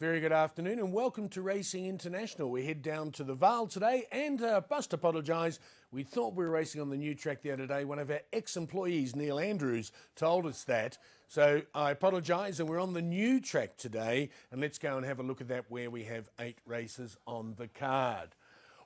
Very good afternoon and welcome to Racing International. We head down to the Vale today and must apologise. We thought we were racing on the new track the other day. One of our ex-employees, Neil Andrews, told us that. So I apologise and we're on the new track today. And let's go and have a look at that where we have 8 races on the card.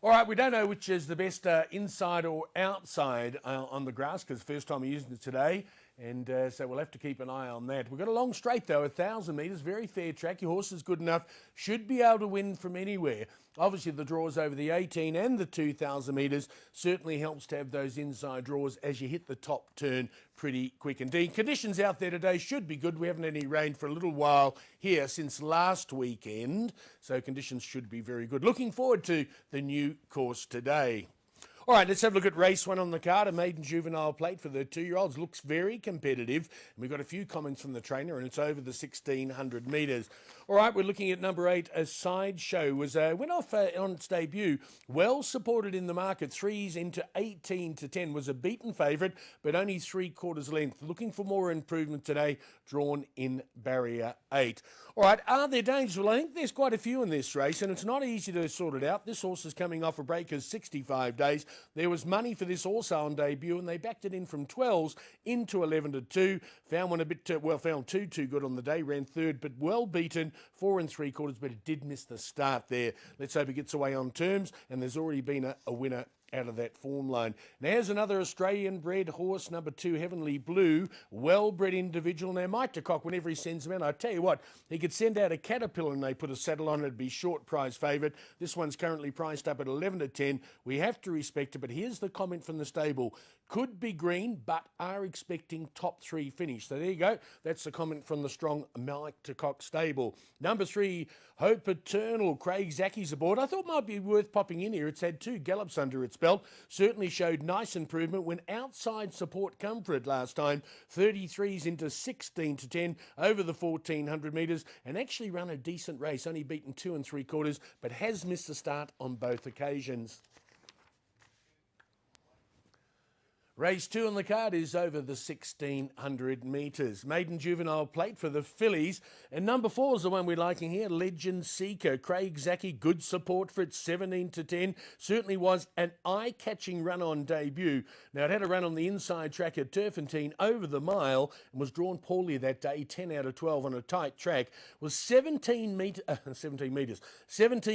All right, we don't know which is the best inside or outside on the grass because first time we're using it today. And so we'll have to keep an eye on that. We've got a long straight though, 1,000 metres, very fair track. Your horse is good enough, should be able to win from anywhere. Obviously the draws over the 18 and the 2,000 metres certainly helps to have those inside draws as you hit the top turn pretty quick indeed. Conditions out there today should be good. We haven't had any rain for a little while here since last weekend, so conditions should be very good. Looking forward to the new course today. All right, let's have a look at race 1 on the card. A maiden juvenile plate for the 2-year-olds. Looks very competitive. And we've got a few comments from the trainer, and it's over the 1,600 metres. All right, we're looking at number 8, A Sideshow. Went off on its debut. Well supported in the market. 3s into 18 to 10. Was a beaten favourite, but only 3/4 length. Looking for more improvement today. Drawn in barrier 8. All right, are there dangers? Well, I think there's quite a few in this race, and it's not easy to sort it out. This horse is coming off a break of 65 days. There was money for this also on debut, and they backed it in from 12s into 11 to 2. Found one a bit, found 2 too good on the day, ran third, but well beaten, 4 3/4, but it did miss the start there. Let's hope it gets away on terms, and there's already been a winner out of that form line. Now here's another Australian bred horse, number 2, Heavenly Blue, well-bred individual. Now Mike de Kock, whenever he sends them out, I tell you what, he could send out a Caterpillar and they put a saddle on it, it'd be short prize favourite. This one's currently priced up at 11 to 10. We have to respect it, but here's the comment from the stable. Could be green, but are expecting top 3 finish. So there you go. That's the comment from the strong Mike de Kock stable. Number 3, Hope Eternal, Craig Zacky's aboard. I thought might be worth popping in here. It's had 2 gallops under its belt. Certainly showed nice improvement when outside support come for it last time. 33s into 16 to 10 over the 1,400 metres and actually run a decent race. Only beaten 2 3/4, but has missed the start on both occasions. Race 2 on the card is over the 1,600 metres. Maiden juvenile plate for the fillies. And number 4 is the one we're liking here, Legend Seeker. Craig Zacky, good support for it, 17 to 10. Certainly was an eye-catching run on debut. Now, it had a run on the inside track at Turfentine over the mile and was drawn poorly that day, 10 out of 12 on a tight track. Was 17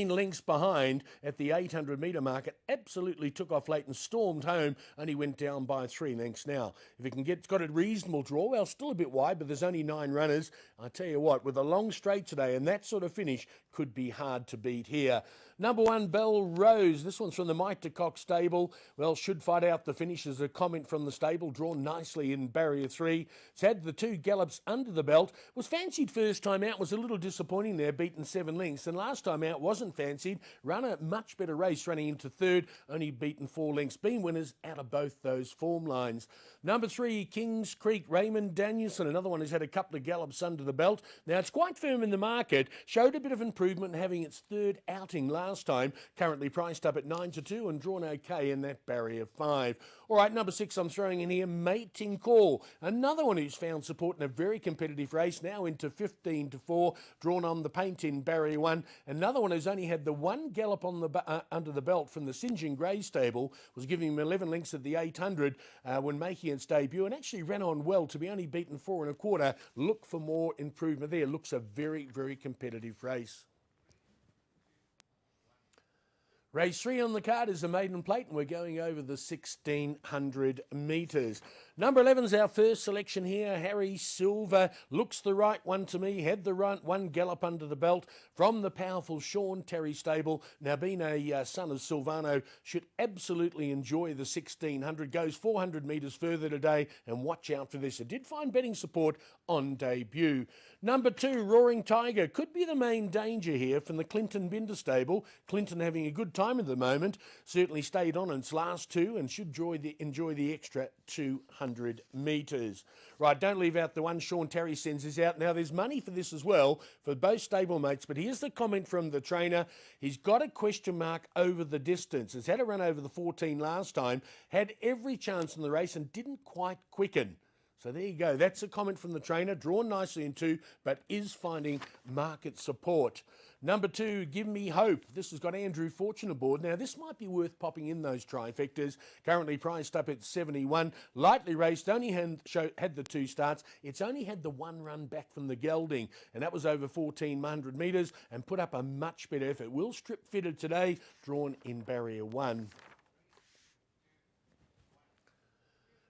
lengths behind at the 800 metre mark. It absolutely took off late and stormed home, only went down by 3 lengths now. If it can get, it's got a reasonable draw, well, still a bit wide, but there's only 9 runners. I tell you what, with a long straight today and that sort of finish, could be hard to beat here. Number 1, Bell Rose. This one's from the Mike de Kock stable. Well, should fight out the finish as a comment from the stable, drawn nicely in barrier 3. It's had the 2 gallops under the belt. Was fancied first time out, was a little disappointing there, beaten 7 lengths. And last time out wasn't fancied, run a much better race running into 3rd, only beaten 4 lengths. Been winners out of both those form lines. Number 3, Kings Creek, Raymond Danielson. Another one who's had a couple of gallops under the belt. Now, it's quite firm in the market. Showed a bit of improvement having its 3rd outing last time. Currently priced up at 9 to 2 and drawn okay in that barrier 5. All right, number 6 I'm throwing in here, Mating Call. Another one who's found support in a very competitive race, now into 15 to 4, drawn on the paint in barrier 1. Another one who's only had the 1 gallop on the under the belt from the St John Grey stable, was giving him 11 lengths at the 800 when making its debut, and actually ran on well to be only beaten 4 1/4. Look for more improvement there. Looks a very, very competitive race. Race 3 on the card is a maiden plate, and we're going over the 1,600 metres. Number 11 is our first selection here, Harry Silver. Looks the right one to me. Had the right 1 gallop under the belt from the powerful Sean Terry stable. Now, being a son of Silvano, should absolutely enjoy the 1,600. Goes 400 metres further today, and watch out for this. It did find betting support on debut. Number 2, Roaring Tiger. Could be the main danger here from the Clinton Binder stable. Clinton having a good time at the moment. Certainly stayed on its last 2 and should enjoy the extra 200 metres. Right, don't leave out the one Sean Terry sends us out. Now, there's money for this as well for both stablemates, but here's the comment from the trainer. He's got a question mark over the distance. It's had a run over the 14 last time, had every chance in the race and didn't quite quicken. So there you go. That's a comment from the trainer, drawn nicely in two, but is finding market support. Number 2, Give Me Hope. This has got Andrew Fortune aboard. Now, this might be worth popping in those trifectas. Currently priced up at 71. Lightly raced, only had the 2 starts. It's only had the 1 run back from the gelding, and that was over 1,400 metres, and put up a much better effort. Will strip fitted today, drawn in barrier 1.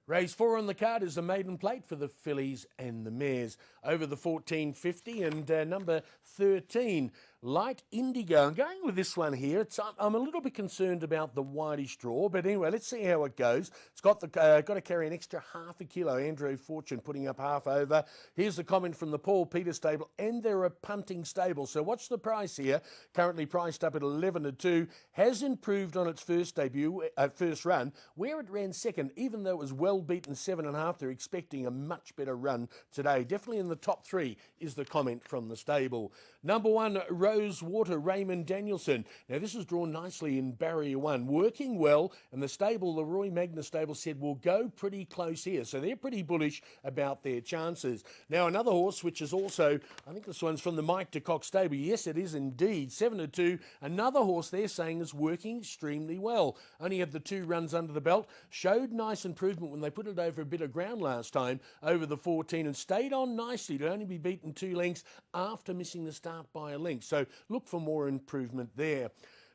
Race 4 on the card is the maiden plate for the fillies and the mares. Over the 1450 and number 13, Light Indigo. I'm going with this one here. I'm a little bit concerned about the whitish draw, but anyway, let's see how it goes. It's got to carry an extra half a kilo. Andrew Fortune putting up half over. Here's the comment from the Paul Peter stable, and they're a punting stable. So what's the price here? Currently priced up at 11-2. Has improved on its first debut, first run, where it ran second, even though it was well beaten 7.5. They're expecting a much better run today. Definitely in the top 3 is the comment from the stable. Number 1, Rosewater, Raymond Danielson. Now this is drawn nicely in barrier 1, working well, and the stable, the Roy Magnus stable, said we'll go pretty close here. So they're pretty bullish about their chances. Now another horse, which is also, I think this one's from the Mike de Kock stable. Yes, it is indeed. 7-2. Another horse they're saying is working extremely well. Only had the 2 runs under the belt. Showed nice improvement when they put it over a bit of ground last time, over the 14, and stayed on nicely to only be beaten 2 lengths after missing the start by a length. So look for more improvement there.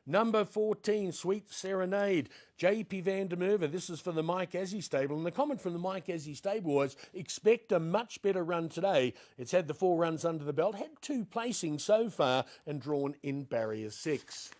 Number 14, Sweet Serenade, JP van der Merwe. This is for the Mike Azzi stable. And the comment from the Mike Azzi stable was, expect a much better run today. It's had the 4 runs under the belt, had 2 placings so far, and drawn in barrier 6.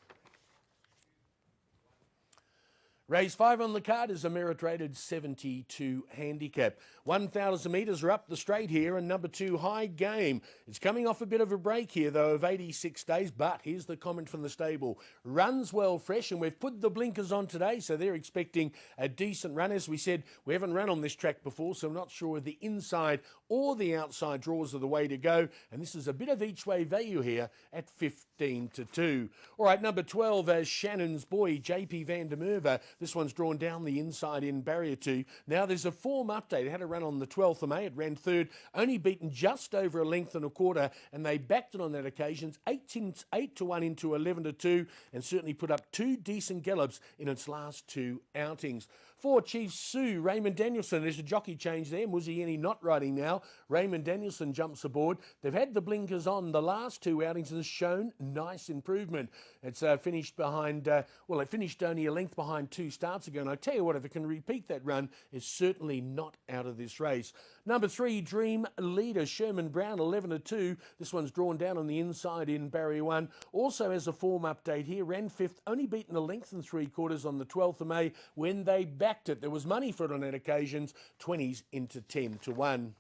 Race 5 on the card is a merit-rated 72 handicap. 1,000 metres are up the straight here, and number 2, High Game. It's coming off a bit of a break here, though, of 86 days, but here's the comment from the stable. Runs well fresh, and we've put the blinkers on today, so they're expecting a decent run. As we said, we haven't run on this track before, so I'm not sure if the inside or the outside draws are the way to go, and this is a bit of each-way value here at 15-2. All right, number 12, Shannon's Boy, JP van der Merwe. This one's drawn down the inside in barrier 2. Now there's a form update. It had a run on the 12th of May. It ran 3rd, only beaten just over a length and a quarter, and they backed it on that occasion. 8-1 into 11-2, and certainly put up 2 decent gallops in its last 2 outings. For Chief Sue, Raymond Danielson. There's a jockey change there. Muzieni not riding now. Raymond Danielson jumps aboard. They've had the blinkers on the last 2 outings and has shown nice improvement. It's finished behind, it finished only a length behind 2 starts ago. And I tell you what, if it can repeat that run, it's certainly not out of this race. Number 3, Dream Leader, Sherman Brown, 11-2. This one's drawn down on the inside in barrier 1. Also has a form update here. Ran 5th, only beaten a length and 3/4 on the 12th of May when they backed it. There was money for it on that occasions, 20s into 10-1.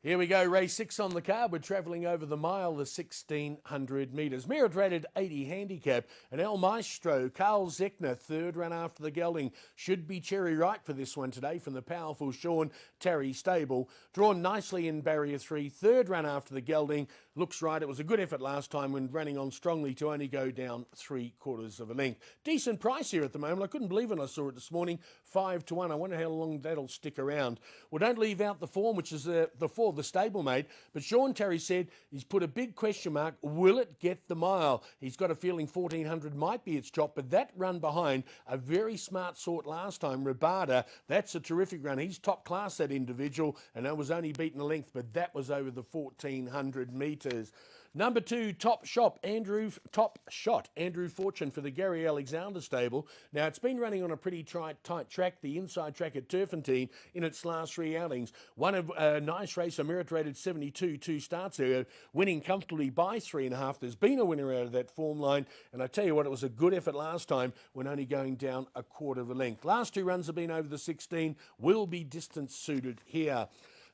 Here we go, race 6 on the card. We're travelling over the mile, the 1,600 metres. Merit rated 80 handicap. And El Maestro, Carl Zechner, 3rd run after the gelding. Should be cherry ripe for this one today from the powerful Sean Terry stable. Drawn nicely in barrier 3, 3rd run after the gelding. Looks right. It was a good effort last time when running on strongly to only go down 3/4 of a length. Decent price here at the moment. I couldn't believe when I saw it this morning. 5-1. I wonder how long that'll stick around. Well, don't leave out the form, which is the 4, the stablemate. But Sean Terry said he's put a big question mark. Will it get the mile? He's got a feeling 1,400 might be its chop, but that run behind a very smart sort last time, Rabada, that's a terrific run. He's top class, that individual, and that was only beaten a length, but that was over the 1,400 metres. Number 2, Top Shot, Andrew Fortune for the Gary Alexander stable. Now, it's been running on a pretty tight track, the inside track at Turfentine, in its last 3 outings. Won a nice race, a merit-rated 72, 2 starts there, winning comfortably by 3.5. There's been a winner out of that form line, and I tell you what, it was a good effort last time when only going down 1/4 of a length. Last 2 runs have been over the 16, will be distance suited here.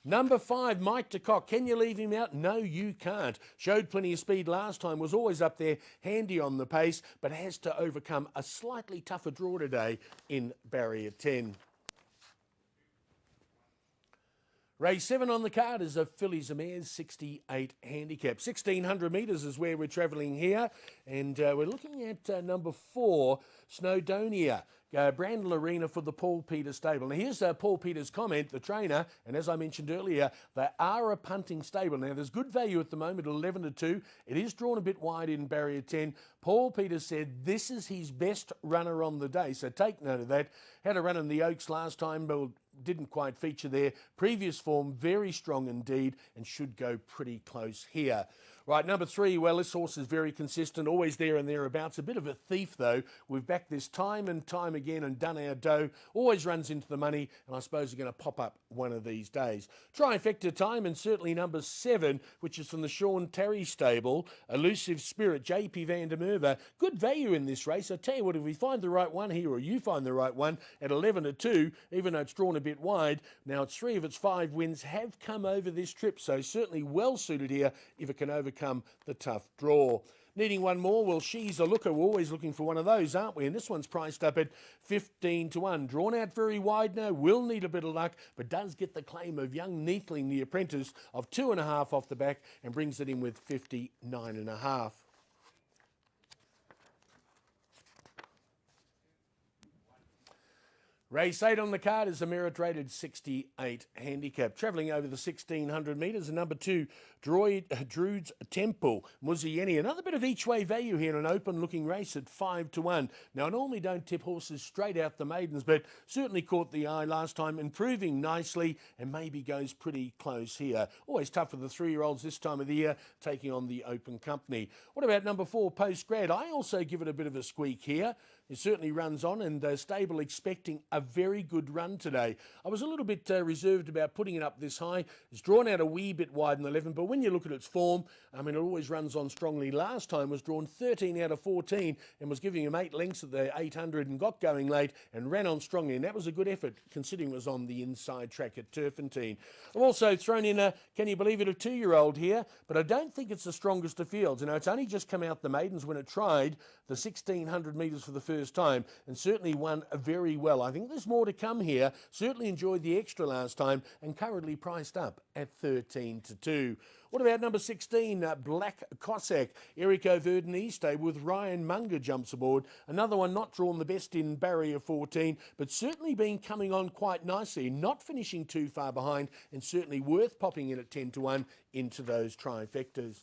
Number 5, Mike de Kock. Can you leave him out? No, you can't. Showed plenty of speed last time, was always up there, handy on the pace, but has to overcome a slightly tougher draw today in barrier 10. Race 7 on the card is a Fillies and Mares 68 handicap. 1,600 metres is where we're travelling here, and we're looking at number 4, Snowdonia. Brandon Arena for the Paul Peters stable. Now here's Paul Peters' comment, the trainer, and as I mentioned earlier, they are a punting stable. Now there's good value at the moment, 11-2. It is drawn a bit wide in barrier 10. Paul Peters said this is his best runner on the day, so take note of that. Had a run in the Oaks last time, but didn't quite feature there. Previous form, very strong indeed, and should go pretty close here. Right, number 3, well, this horse is very consistent, always there and thereabouts. A bit of a thief, though. We've backed this time and time again and done our dough. Always runs into the money, and I suppose you're going to pop up one of these days. Trifecta time, and certainly number 7, which is from the Sean Terry stable. Elusive Spirit, JP van der Merwe. Good value in this race. I tell you what, if we find the right one here, or you find the right one, at 11-2, even though it's drawn a bit wide, now it's 3 of its 5 wins have come over this trip, so certainly well suited here if it can overcome the tough draw. Needing one more, well, She's a Looker. We're always looking for one of those, aren't we? And this one's priced up at 15-1. Drawn out very wide now, will need a bit of luck, but does get the claim of young Neathling, the apprentice, of 2.5 off the back and brings it in with 59.5. Race 8 on the card is a merit-rated 68 handicap. Travelling over the 1,600 metres, number 2, Druid's Temple, Muzieni. Another bit of each-way value here in an open-looking race at 5-1. Now, I normally don't tip horses straight out the maidens, but certainly caught the eye last time, improving nicely and maybe goes pretty close here. Always tough for the 3-year-olds this time of the year, taking on the open company. What about number 4, Postgrad? I also give it a bit of a squeak here. It certainly runs on, and stable expecting a very good run today. I was a little bit reserved about putting it up this high. It's drawn out a wee bit wide in 11, but when you look at its form, I mean, it always runs on strongly. Last time was drawn 13 out of 14 and was giving him 8 lengths at the 800 and got going late and ran on strongly, and that was a good effort considering it was on the inside track at Turpentine. I've also thrown in a, can you believe it, a 2-year-old here, but I don't think it's the strongest of fields. You know, it's only just come out the maidens when it tried the 1,600 metres for the first time and certainly won very well. I think there's more to come here. Certainly enjoyed the extra last time and currently priced up at 13-2. What about number 16, Black Cossack? Erico Verdeny stable with Ryan Munger jumps aboard. Another one not drawn the best in barrier 14, but certainly been coming on quite nicely. Not finishing too far behind and certainly worth popping in at 10-1 into those trifectas.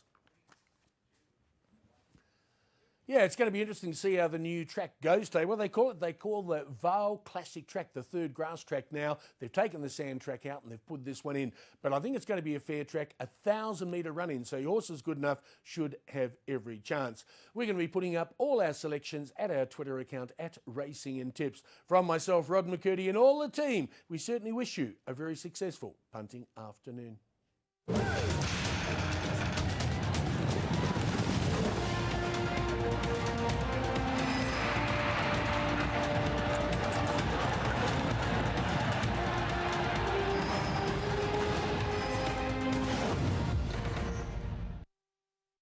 Yeah, it's going to be interesting to see how the new track goes today. What do they call it? They call the Vale Classic track, the 3rd grass track now. They've taken the sand track out and they've put this one in. But I think it's going to be a fair track, 1,000-metre run-in. So your horse is good enough, should have every chance. We're going to be putting up all our selections at our Twitter account at Racing and Tips. From myself, Rod McCurdy, and all the team, we certainly wish you a very successful punting afternoon.